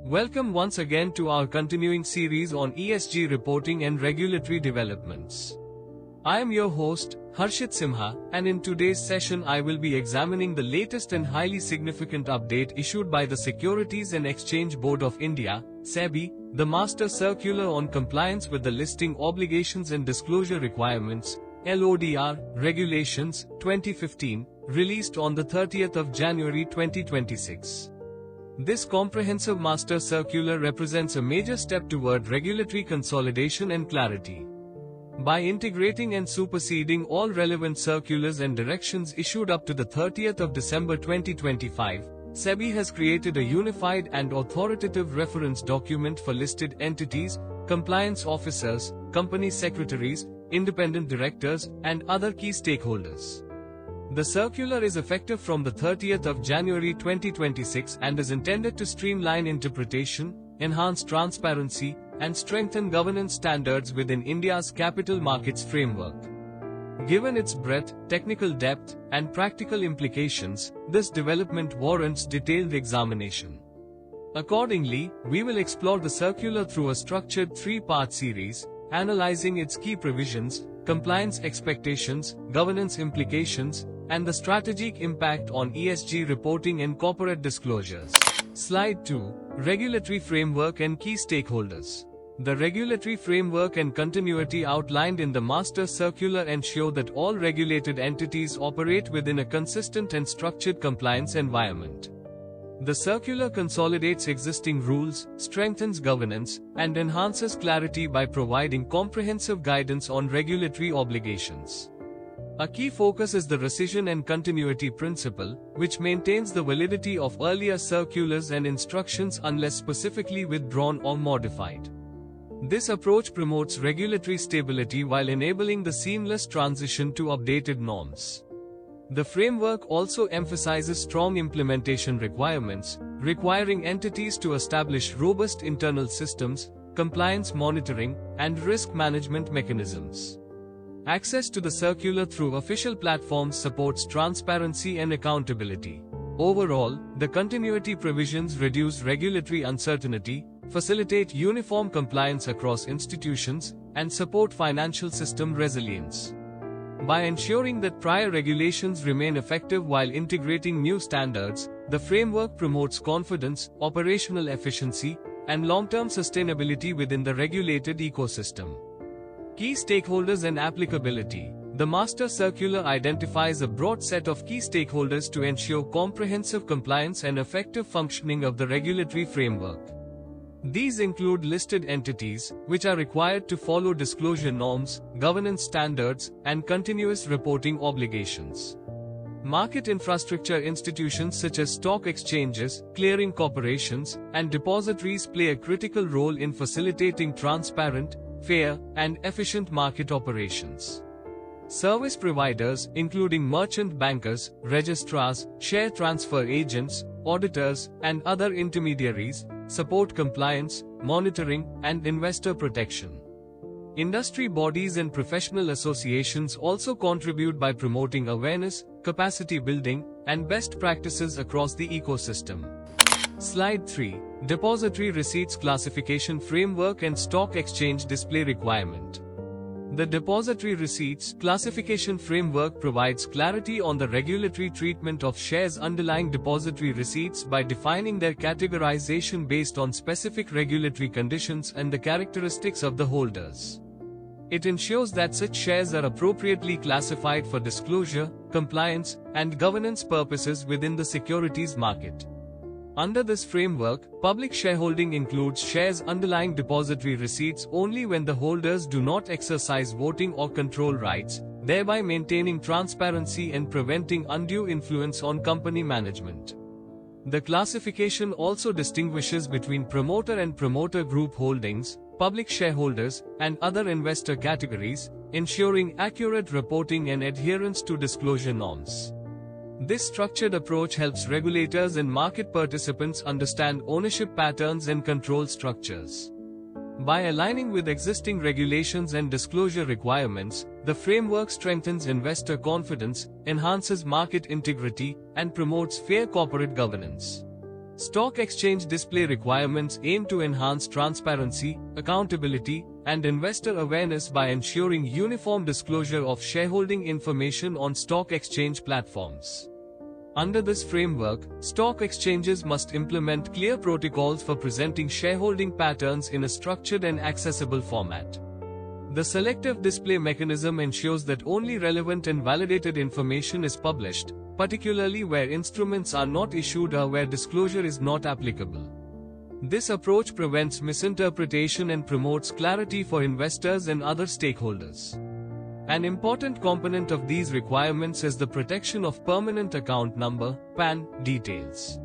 Welcome once again to our continuing series on ESG reporting and regulatory developments. I am your host, Harshit Simha, and in today's session I will be examining the latest and highly significant update issued by the Securities and Exchange Board of India, SEBI, the Master Circular on Compliance with the Listing Obligations and Disclosure Requirements, LODR, Regulations, 2015, released on the 30th of January 2026. This comprehensive Master Circular represents a major step toward regulatory consolidation and clarity. By integrating and superseding all relevant circulars and directions issued up to the 30th of December 2025, SEBI has created a unified and authoritative reference document for listed entities, compliance officers, company secretaries, independent directors, and other key stakeholders. The circular is effective from the 30th of January 2026 and is intended to streamline interpretation, enhance transparency, and strengthen governance standards within India's capital markets framework. Given its breadth, technical depth, and practical implications, this development warrants detailed examination. Accordingly, we will explore the circular through a structured three-part series, analyzing its key provisions, compliance expectations, governance implications, and the strategic impact on ESG reporting and corporate disclosures. Slide 2. Regulatory Framework and Key Stakeholders. The regulatory framework and continuity outlined in the Master Circular ensure that all regulated entities operate within a consistent and structured compliance environment. The circular consolidates existing rules, strengthens governance, and enhances clarity by providing comprehensive guidance on regulatory obligations. A key focus is the rescission and continuity principle, which maintains the validity of earlier circulars and instructions unless specifically withdrawn or modified. This approach promotes regulatory stability while enabling the seamless transition to updated norms. The framework also emphasizes strong implementation requirements, requiring entities to establish robust internal systems, compliance monitoring, and risk management mechanisms. Access to the circular through official platforms supports transparency and accountability. Overall, the continuity provisions reduce regulatory uncertainty, facilitate uniform compliance across institutions, and support financial system resilience. By ensuring that prior regulations remain effective while integrating new standards, the framework promotes confidence, operational efficiency, and long-term sustainability within the regulated ecosystem. Key stakeholders and applicability. The Master Circular identifies a broad set of key stakeholders to ensure comprehensive compliance and effective functioning of the regulatory framework. These include listed entities, which are required to follow disclosure norms, governance standards, and continuous reporting obligations. Market infrastructure institutions such as stock exchanges, clearing corporations, and depositories play a critical role in facilitating transparent, fair, and efficient market operations. Service providers, including merchant bankers, registrars, share transfer agents, auditors, and other intermediaries, support compliance, monitoring, and investor protection. Industry bodies and professional associations also contribute by promoting awareness, capacity building, and best practices across the ecosystem. Slide 3. Depository Receipts Classification Framework and Stock Exchange Display Requirement. The Depository Receipts Classification Framework provides clarity on the regulatory treatment of shares underlying depository receipts by defining their categorization based on specific regulatory conditions and the characteristics of the holders. It ensures that such shares are appropriately classified for disclosure, compliance, and governance purposes within the securities market. Under this framework, public shareholding includes shares underlying depository receipts only when the holders do not exercise voting or control rights, thereby maintaining transparency and preventing undue influence on company management. The classification also distinguishes between promoter and promoter group holdings, public shareholders, and other investor categories, ensuring accurate reporting and adherence to disclosure norms. This structured approach helps regulators and market participants understand ownership patterns and control structures. By aligning with existing regulations and disclosure requirements, the framework strengthens investor confidence, enhances market integrity, and promotes fair corporate governance. Stock exchange display requirements aim to enhance transparency, accountability, and investor awareness by ensuring uniform disclosure of shareholding information on stock exchange platforms. Under this framework, stock exchanges must implement clear protocols for presenting shareholding patterns in a structured and accessible format. The selective display mechanism ensures that only relevant and validated information is published, particularly where instruments are not issued or where disclosure is not applicable. This approach prevents misinterpretation and promotes clarity for investors and other stakeholders. An important component of these requirements is the protection of permanent account number (PAN) details.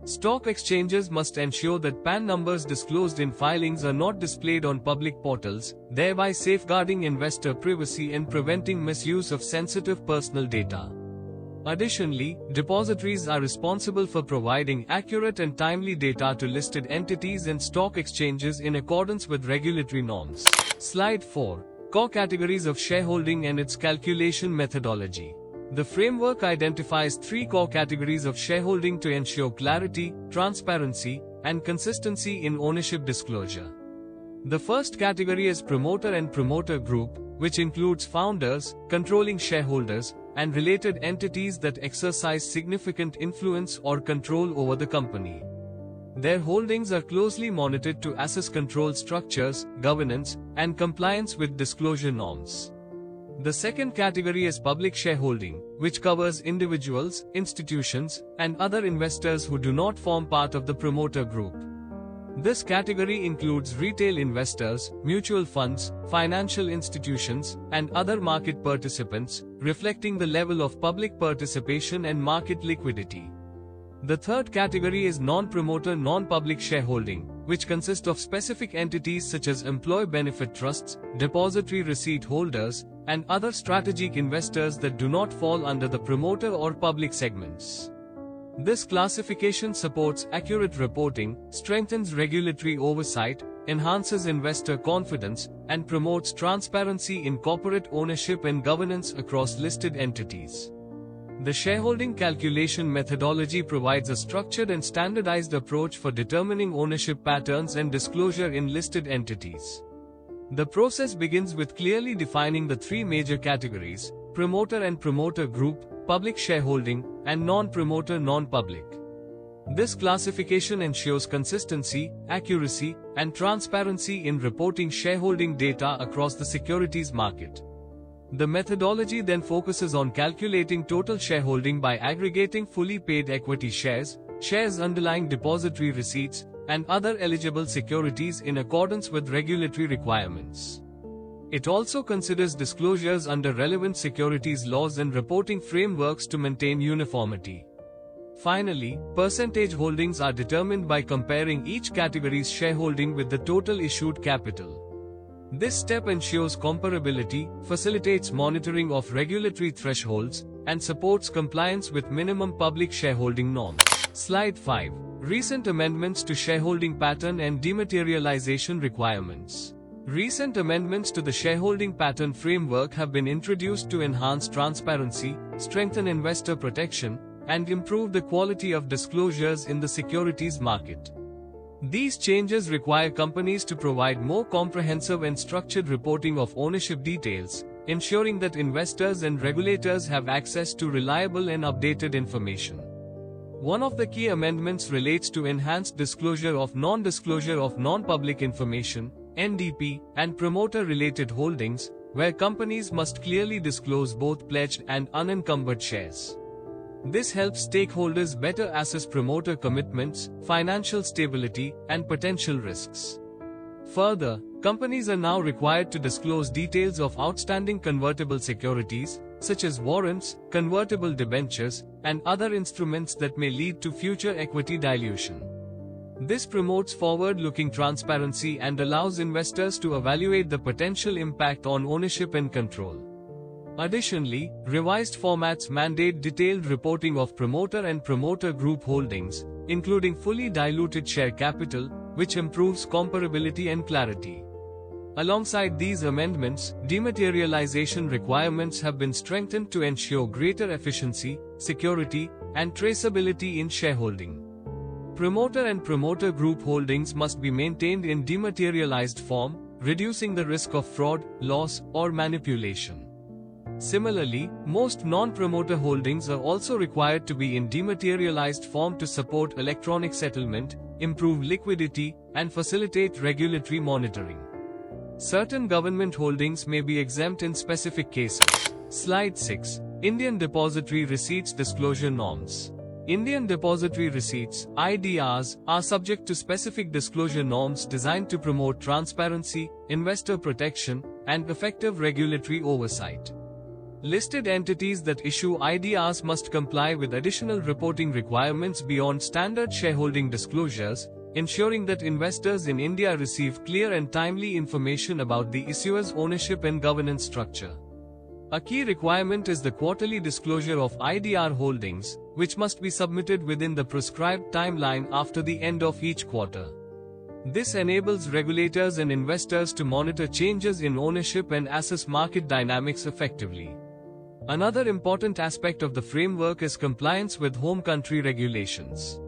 Stock exchanges must ensure that PAN numbers disclosed in filings are not displayed on public portals, thereby safeguarding investor privacy and preventing misuse of sensitive personal data. Additionally, depositories are responsible for providing accurate and timely data to listed entities and stock exchanges in accordance with regulatory norms. Slide 4. Core categories of shareholding and its calculation methodology. The framework identifies 3 core categories of shareholding to ensure clarity, transparency, and consistency in ownership disclosure. The first category is promoter and promoter group, which includes founders, controlling shareholders, and related entities that exercise significant influence or control over the company. Their holdings are closely monitored to assess control structures, governance, and compliance with disclosure norms. The second category is public shareholding, which covers individuals, institutions, and other investors who do not form part of the promoter group. This category includes retail investors, mutual funds, financial institutions, and other market participants, reflecting the level of public participation and market liquidity. The third category is non-promoter non-public shareholding, which consists of specific entities such as employee benefit trusts, depository receipt holders, and other strategic investors that do not fall under the promoter or public segments. This classification supports accurate reporting, strengthens regulatory oversight, enhances investor confidence, and promotes transparency in corporate ownership and governance across listed entities. The shareholding calculation methodology provides a structured and standardized approach for determining ownership patterns and disclosure in listed entities. The process begins with clearly defining the 3 major categories: promoter and promoter group, public shareholding, and non-promoter non-public. This classification ensures consistency, accuracy, and transparency in reporting shareholding data across the securities market. The methodology then focuses on calculating total shareholding by aggregating fully paid equity shares, shares underlying depository receipts, and other eligible securities in accordance with regulatory requirements. It also considers disclosures under relevant securities laws and reporting frameworks to maintain uniformity. Finally, percentage holdings are determined by comparing each category's shareholding with the total issued capital. This step ensures comparability, facilitates monitoring of regulatory thresholds, and supports compliance with minimum public shareholding norms. Slide 5. Recent amendments to shareholding pattern and dematerialization requirements. Recent amendments to the shareholding pattern framework have been introduced to enhance transparency, strengthen investor protection, and improve the quality of disclosures in the securities market. These changes require companies to provide more comprehensive and structured reporting of ownership details, ensuring that investors and regulators have access to reliable and updated information. One of the key amendments relates to enhanced disclosure of non-disclosure of non-public information, NDP, and promoter-related holdings, where companies must clearly disclose both pledged and unencumbered shares. This helps stakeholders better assess promoter commitments, financial stability, and potential risks. Further, companies are now required to disclose details of outstanding convertible securities, such as warrants, convertible debentures, and other instruments that may lead to future equity dilution. This promotes forward-looking transparency and allows investors to evaluate the potential impact on ownership and control. Additionally, revised formats mandate detailed reporting of promoter and promoter group holdings, including fully diluted share capital, which improves comparability and clarity. Alongside these amendments, dematerialization requirements have been strengthened to ensure greater efficiency, security, and traceability in shareholding. Promoter and promoter group holdings must be maintained in dematerialized form, reducing the risk of fraud, loss, or manipulation. Similarly, most non-promoter holdings are also required to be in dematerialized form to support electronic settlement, improve liquidity, and facilitate regulatory monitoring. Certain government holdings may be exempt in specific cases. Slide 6. Indian Depository Receipts Disclosure Norms. Indian Depository Receipts (IDRs) are subject to specific disclosure norms designed to promote transparency, investor protection, and effective regulatory oversight. Listed entities that issue IDRs must comply with additional reporting requirements beyond standard shareholding disclosures, ensuring that investors in India receive clear and timely information about the issuer's ownership and governance structure. A key requirement is the quarterly disclosure of IDR holdings, which must be submitted within the prescribed timeline after the end of each quarter. This enables regulators and investors to monitor changes in ownership and assess market dynamics effectively. Another important aspect of the framework is compliance with home country regulations.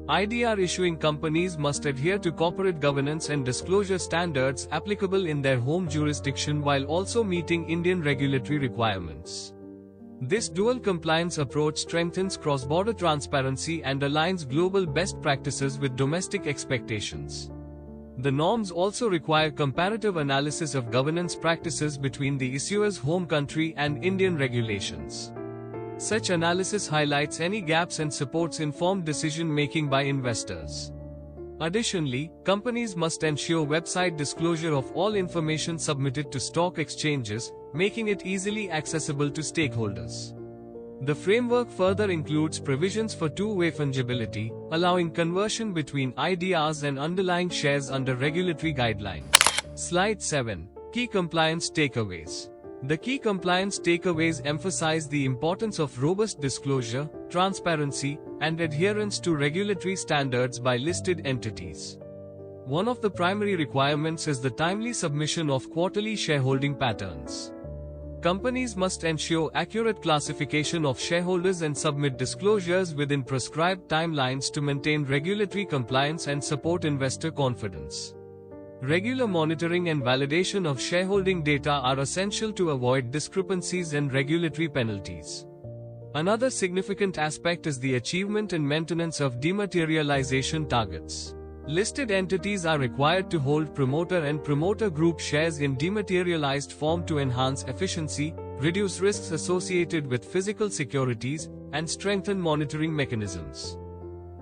IDR issuing companies must adhere to corporate governance and disclosure standards applicable in their home jurisdiction while also meeting Indian regulatory requirements. This dual compliance approach strengthens cross-border transparency and aligns global best practices with domestic expectations. The norms also require comparative analysis of governance practices between the issuer's home country and Indian regulations. Such analysis highlights any gaps and supports informed decision-making by investors. Additionally, companies must ensure website disclosure of all information submitted to stock exchanges, making it easily accessible to stakeholders. The framework further includes provisions for two-way fungibility, allowing conversion between IDRs and underlying shares under regulatory guidelines. Slide 7. Key compliance takeaways. The key compliance takeaways emphasize the importance of robust disclosure, transparency, and adherence to regulatory standards by listed entities. One of the primary requirements is the timely submission of quarterly shareholding patterns. Companies must ensure accurate classification of shareholders and submit disclosures within prescribed timelines to maintain regulatory compliance and support investor confidence. Regular monitoring and validation of shareholding data are essential to avoid discrepancies and regulatory penalties. Another significant aspect is the achievement and maintenance of dematerialization targets. Listed entities are required to hold promoter and promoter group shares in dematerialized form to enhance efficiency, reduce risks associated with physical securities, and strengthen monitoring mechanisms.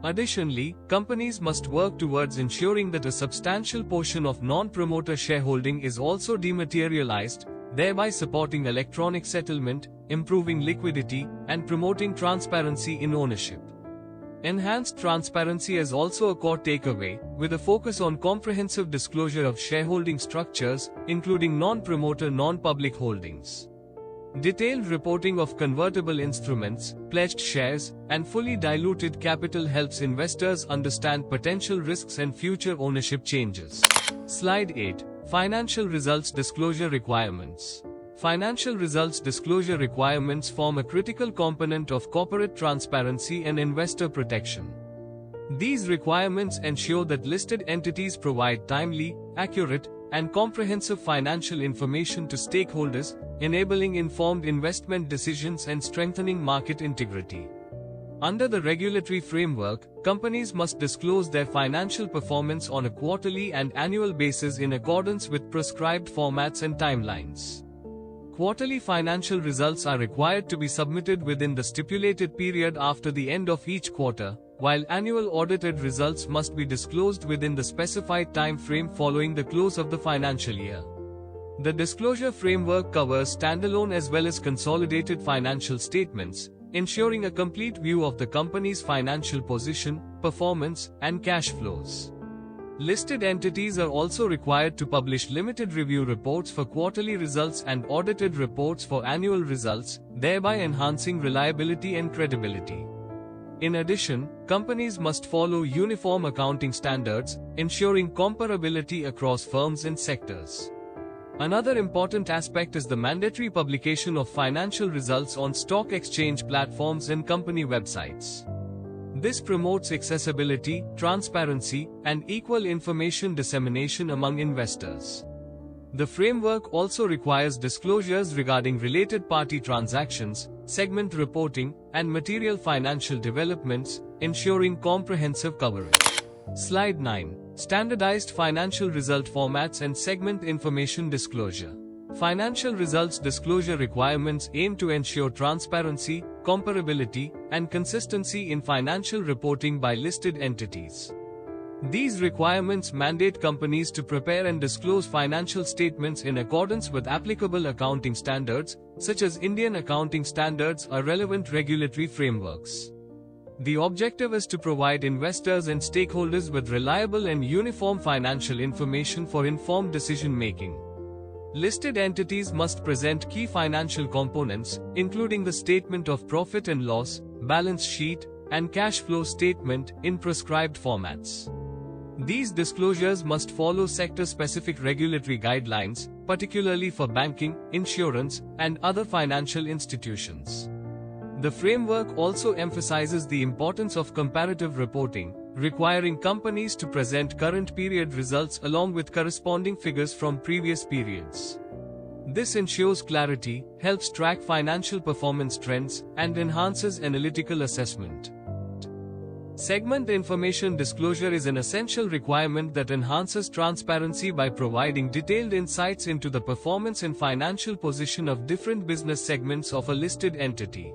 Additionally, companies must work towards ensuring that a substantial portion of non-promoter shareholding is also dematerialized, thereby supporting electronic settlement, improving liquidity, and promoting transparency in ownership. Enhanced transparency is also a core takeaway, with a focus on comprehensive disclosure of shareholding structures, including non-promoter non-public holdings. Detailed reporting of convertible instruments, pledged shares, and fully diluted capital helps investors understand potential risks and future ownership changes. Slide 8. Financial Results Disclosure Requirements. Financial results disclosure requirements form a critical component of corporate transparency and investor protection. These requirements ensure that listed entities provide timely, accurate, and comprehensive financial information to stakeholders, enabling informed investment decisions and strengthening market integrity. Under the regulatory framework, companies must disclose their financial performance on a quarterly and annual basis in accordance with prescribed formats and timelines. Quarterly financial results are required to be submitted within the stipulated period after the end of each quarter, while annual audited results must be disclosed within the specified time frame following the close of the financial year. The disclosure framework covers standalone as well as consolidated financial statements, ensuring a complete view of the company's financial position, performance, and cash flows. Listed entities are also required to publish limited review reports for quarterly results and audited reports for annual results, thereby enhancing reliability and credibility. In addition, companies must follow uniform accounting standards, ensuring comparability across firms and sectors. Another important aspect is the mandatory publication of financial results on stock exchange platforms and company websites. This promotes accessibility, transparency, and equal information dissemination among investors. The framework also requires disclosures regarding related party transactions, segment reporting, and material financial developments, ensuring comprehensive coverage. Slide 9. Standardized financial result formats and segment information disclosure. Financial results disclosure requirements aim to ensure transparency, comparability, and consistency in financial reporting by listed entities. These requirements mandate companies to prepare and disclose financial statements in accordance with applicable accounting standards, such as Indian accounting standards or relevant regulatory frameworks. The objective is to provide investors and stakeholders with reliable and uniform financial information for informed decision-making. Listed entities must present key financial components, including the statement of profit and loss, balance sheet, and cash flow statement, in prescribed formats. These disclosures must follow sector-specific regulatory guidelines, particularly for banking, insurance, and other financial institutions. The framework also emphasizes the importance of comparative reporting, requiring companies to present current period results along with corresponding figures from previous periods. This ensures clarity, helps track financial performance trends, and enhances analytical assessment. Segment information disclosure is an essential requirement that enhances transparency by providing detailed insights into the performance and financial position of different business segments of a listed entity.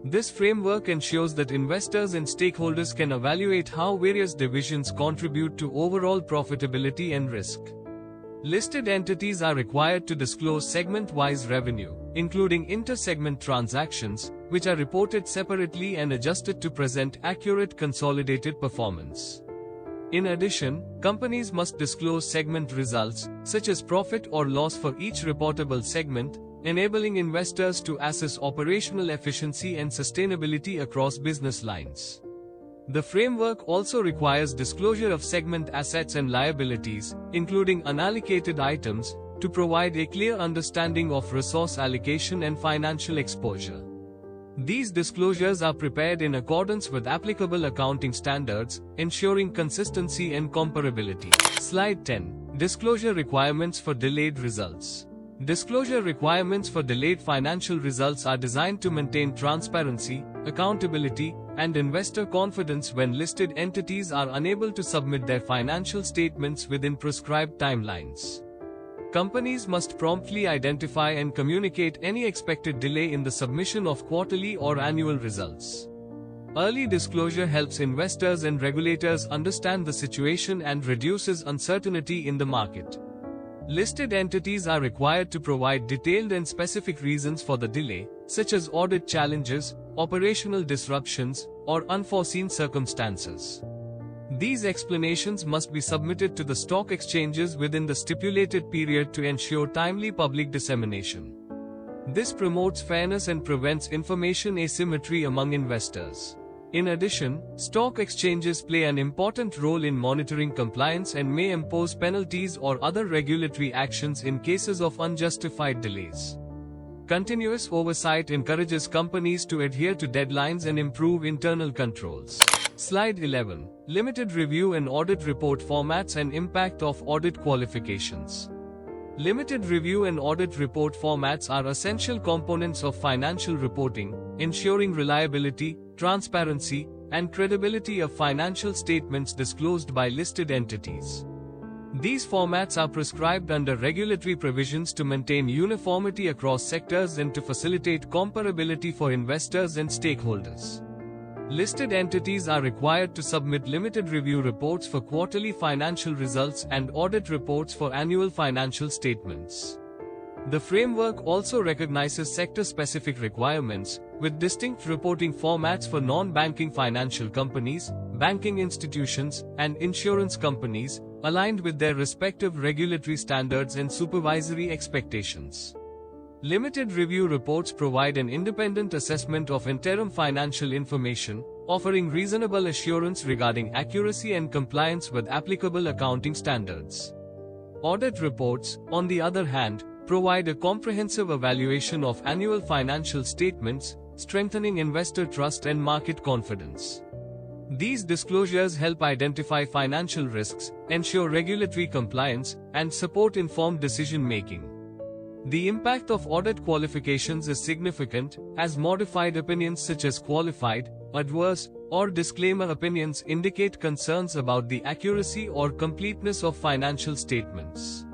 This framework ensures that investors and stakeholders can evaluate how various divisions contribute to overall profitability and risk. Listed entities are required to disclose segment-wise revenue, including inter-segment transactions, which are reported separately and adjusted to present accurate consolidated performance. In addition, companies must disclose segment results, such as profit or loss for each reportable segment, enabling investors to assess operational efficiency and sustainability across business lines. The framework also requires disclosure of segment assets and liabilities, including unallocated items, to provide a clear understanding of resource allocation and financial exposure. These disclosures are prepared in accordance with applicable accounting standards, ensuring consistency and comparability. Slide 10. Disclosure requirements for delayed results. Disclosure requirements for delayed financial results are designed to maintain transparency, accountability, and investor confidence when listed entities are unable to submit their financial statements within prescribed timelines. Companies must promptly identify and communicate any expected delay in the submission of quarterly or annual results. Early disclosure helps investors and regulators understand the situation and reduces uncertainty in the market. Listed entities are required to provide detailed and specific reasons for the delay, such as audit challenges, operational disruptions, or unforeseen circumstances. These explanations must be submitted to the stock exchanges within the stipulated period to ensure timely public dissemination. This promotes fairness and prevents information asymmetry among investors. In addition, stock exchanges play an important role in monitoring compliance and may impose penalties or other regulatory actions in cases of unjustified delays. Continuous oversight encourages companies to adhere to deadlines and improve internal controls. Slide 11. Limited review and audit report formats and impact of audit qualifications. Limited review and audit report formats are essential components of financial reporting, ensuring reliability, transparency, and credibility of financial statements disclosed by listed entities. These formats are prescribed under regulatory provisions to maintain uniformity across sectors and to facilitate comparability for investors and stakeholders. Listed entities are required to submit limited review reports for quarterly financial results and audit reports for annual financial statements. The framework also recognizes sector-specific requirements, with distinct reporting formats for non-banking financial companies, banking institutions, and insurance companies, aligned with their respective regulatory standards and supervisory expectations. Limited review reports provide an independent assessment of interim financial information, offering reasonable assurance regarding accuracy and compliance with applicable accounting standards. Audit reports, on the other hand, provide a comprehensive evaluation of annual financial statements, strengthening investor trust and market confidence. These disclosures help identify financial risks, ensure regulatory compliance, and support informed decision-making. The impact of audit qualifications is significant, as modified opinions such as qualified, adverse, or disclaimer opinions indicate concerns about the accuracy or completeness of financial statements.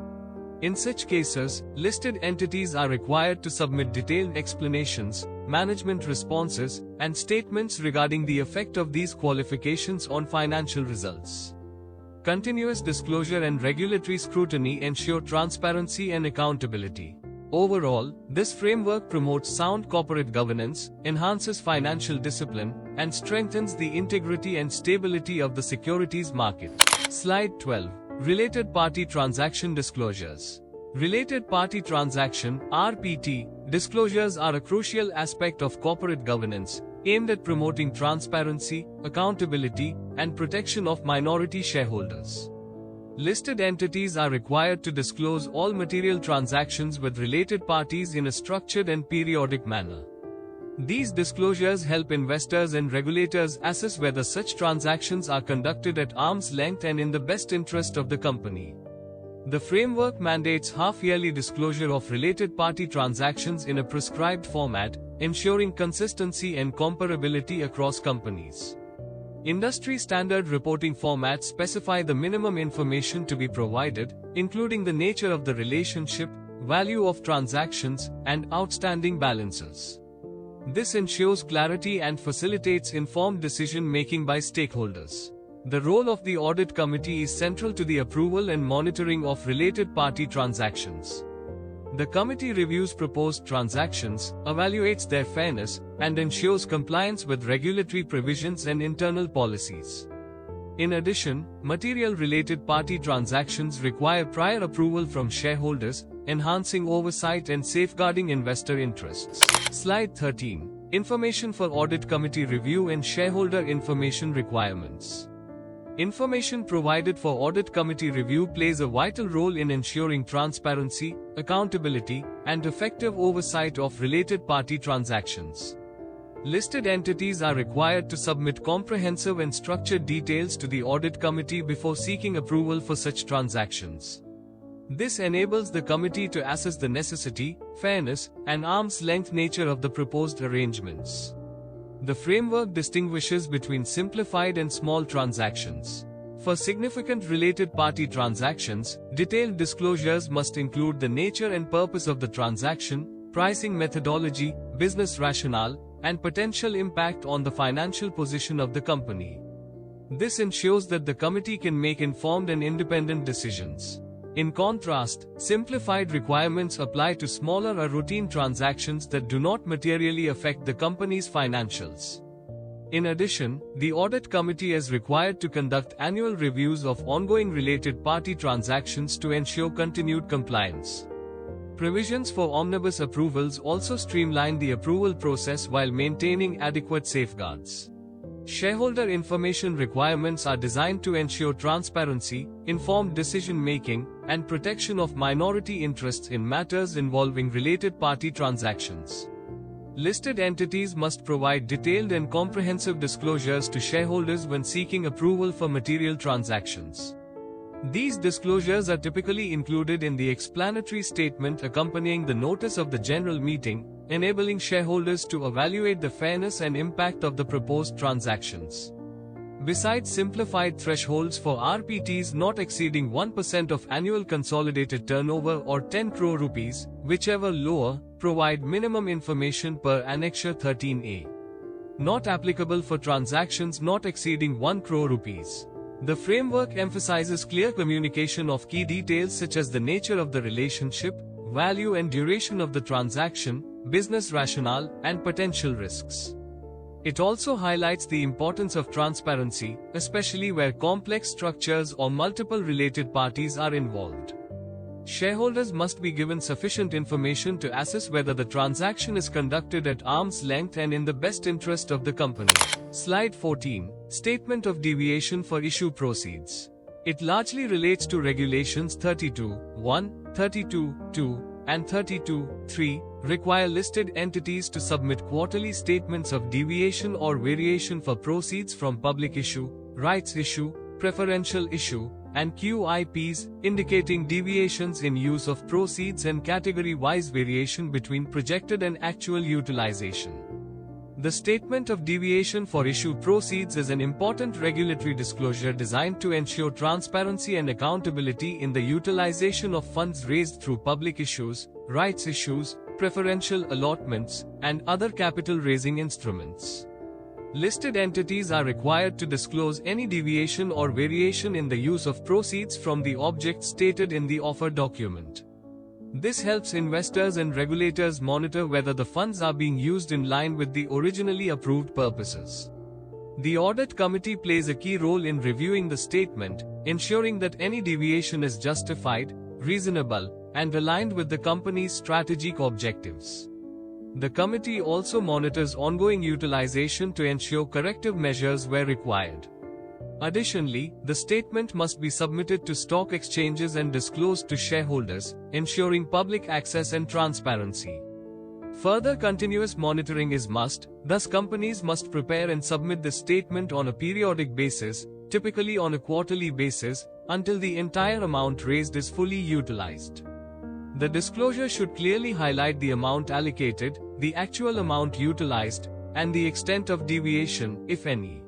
In such cases, listed entities are required to submit detailed explanations, management responses, and statements regarding the effect of these qualifications on financial results. Continuous disclosure and regulatory scrutiny ensure transparency and accountability. Overall, this framework promotes sound corporate governance, enhances financial discipline, and strengthens the integrity and stability of the securities market. Slide 12. Related Party Transaction Disclosures. Related Party Transaction (RPT) disclosures are a crucial aspect of corporate governance, aimed at promoting transparency, accountability, and protection of minority shareholders. Listed entities are required to disclose all material transactions with related parties in a structured and periodic manner. These disclosures help investors and regulators assess whether such transactions are conducted at arm's length and in the best interest of the company. The framework mandates half-yearly disclosure of related party transactions in a prescribed format, ensuring consistency and comparability across companies. Industry standard reporting formats specify the minimum information to be provided, including the nature of the relationship, value of transactions, and outstanding balances. This ensures clarity and facilitates informed decision-making by stakeholders. The role of the Audit Committee is central to the approval and monitoring of related party transactions. The committee reviews proposed transactions, evaluates their fairness, and ensures compliance with regulatory provisions and internal policies. In addition, material related party transactions require prior approval from shareholders, enhancing oversight and safeguarding investor interests. Slide 13. Information for Audit Committee Review and Shareholder Information Requirements. Information provided for Audit Committee review plays a vital role in ensuring transparency, accountability, and effective oversight of related party transactions. Listed entities are required to submit comprehensive and structured details to the Audit Committee before seeking approval for such transactions. This enables the committee to assess the necessity, fairness, and arm's-length nature of the proposed arrangements. The framework distinguishes between simplified and small transactions. For significant related party transactions, detailed disclosures must include the nature and purpose of the transaction, pricing methodology, business rationale, and potential impact on the financial position of the company. This ensures that the committee can make informed and independent decisions. In contrast, simplified requirements apply to smaller or routine transactions that do not materially affect the company's financials. In addition, the Audit Committee is required to conduct annual reviews of ongoing related party transactions to ensure continued compliance. Provisions for omnibus approvals also streamline the approval process while maintaining adequate safeguards. Shareholder information requirements are designed to ensure transparency, informed decision-making, and protection of minority interests in matters involving related party transactions. Listed entities must provide detailed and comprehensive disclosures to shareholders when seeking approval for material transactions. These disclosures are typically included in the explanatory statement accompanying the notice of the general meeting, enabling shareholders to evaluate the fairness and impact of the proposed transactions. Besides simplified thresholds for RPTs not exceeding 1% of annual consolidated turnover or 10 crore rupees, whichever lower, provide minimum information per Annexure 13A. Not applicable for transactions not exceeding 1 crore rupees. The framework emphasizes clear communication of key details such as the nature of the relationship, value and duration of the transaction, business rationale, and potential risks. It also highlights the importance of transparency, especially where complex structures or multiple related parties are involved. Shareholders must be given sufficient information to assess whether the transaction is conducted at arm's length and in the best interest of the company. Slide 14. Statement of Deviation for Issue Proceeds. It largely relates to Regulations 32(1), 32(2), and 32(3), require listed entities to submit quarterly statements of deviation or variation for proceeds from public issue, rights issue, preferential issue, and QIPs, indicating deviations in use of proceeds and category-wise variation between projected and actual utilization. The statement of deviation for issue proceeds is an important regulatory disclosure designed to ensure transparency and accountability in the utilization of funds raised through public issues, rights issues, preferential allotments, and other capital raising instruments. Listed entities are required to disclose any deviation or variation in the use of proceeds from the object stated in the offer document. This helps investors and regulators monitor whether the funds are being used in line with the originally approved purposes. The Audit Committee plays a key role in reviewing the statement, ensuring that any deviation is justified, reasonable, and aligned with the company's strategic objectives. The committee also monitors ongoing utilization to ensure corrective measures where required. Additionally, the statement must be submitted to stock exchanges and disclosed to shareholders, ensuring public access and transparency. Further continuous monitoring is must, thus companies must prepare and submit the statement on a periodic basis, typically on a quarterly basis, until the entire amount raised is fully utilized. The disclosure should clearly highlight the amount allocated, the actual amount utilized, and the extent of deviation, if any.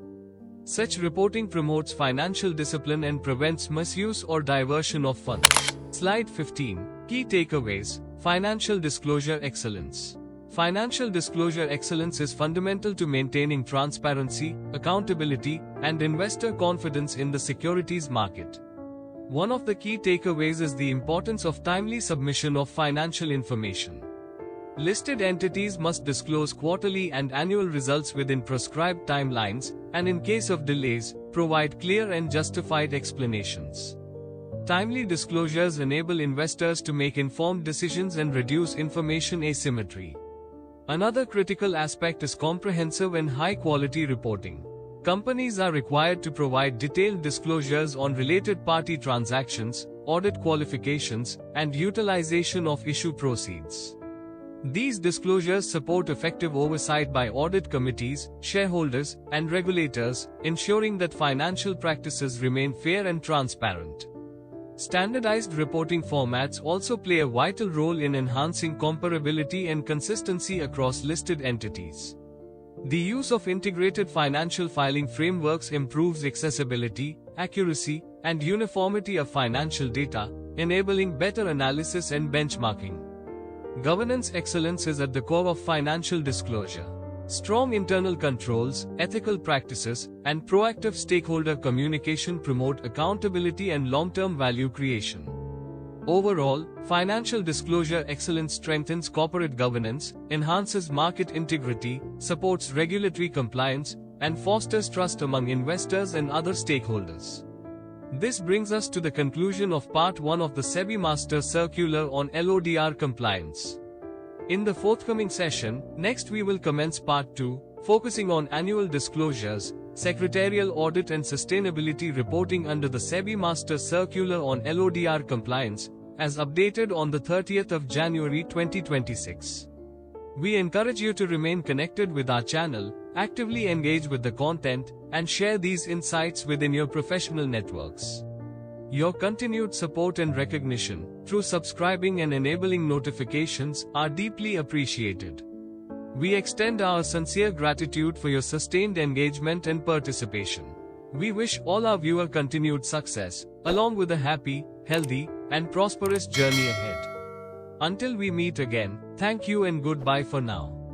Such reporting promotes financial discipline and prevents misuse or diversion of funds. Slide 15. Key takeaways. Financial disclosure excellence. Financial disclosure excellence is fundamental to maintaining transparency, accountability, and investor confidence in the securities market. One of the key takeaways is the importance of timely submission of financial information. Listed entities must disclose quarterly and annual results within prescribed timelines, and in case of delays, provide clear and justified explanations. Timely disclosures enable investors to make informed decisions and reduce information asymmetry. Another critical aspect is comprehensive and high-quality reporting. Companies are required to provide detailed disclosures on related party transactions, audit qualifications, and utilization of issue proceeds. These disclosures support effective oversight by audit committees, shareholders, and regulators, ensuring that financial practices remain fair and transparent. Standardized reporting formats also play a vital role in enhancing comparability and consistency across listed entities. The use of integrated financial filing frameworks improves accessibility, accuracy, and uniformity of financial data, enabling better analysis and benchmarking. Governance excellence is at the core of financial disclosure. Strong internal controls, ethical practices, and proactive stakeholder communication promote accountability and long-term value creation. Overall, financial disclosure excellence strengthens corporate governance, enhances market integrity, supports regulatory compliance, and fosters trust among investors and other stakeholders. This brings us to the conclusion of Part 1 of the SEBI Master Circular on LODR compliance. In the forthcoming session, next we will commence Part 2, focusing on annual disclosures, secretarial audit and sustainability reporting under the SEBI Master Circular on LODR compliance, as updated on the 30th of January 2026. We encourage you to remain connected with our channel, actively engage with the content, and share these insights within your professional networks. Your continued support and recognition, through subscribing and enabling notifications, are deeply appreciated. We extend our sincere gratitude for your sustained engagement and participation. We wish all our viewers continued success, along with a happy, healthy, and prosperous journey ahead. Until we meet again, thank you and goodbye for now.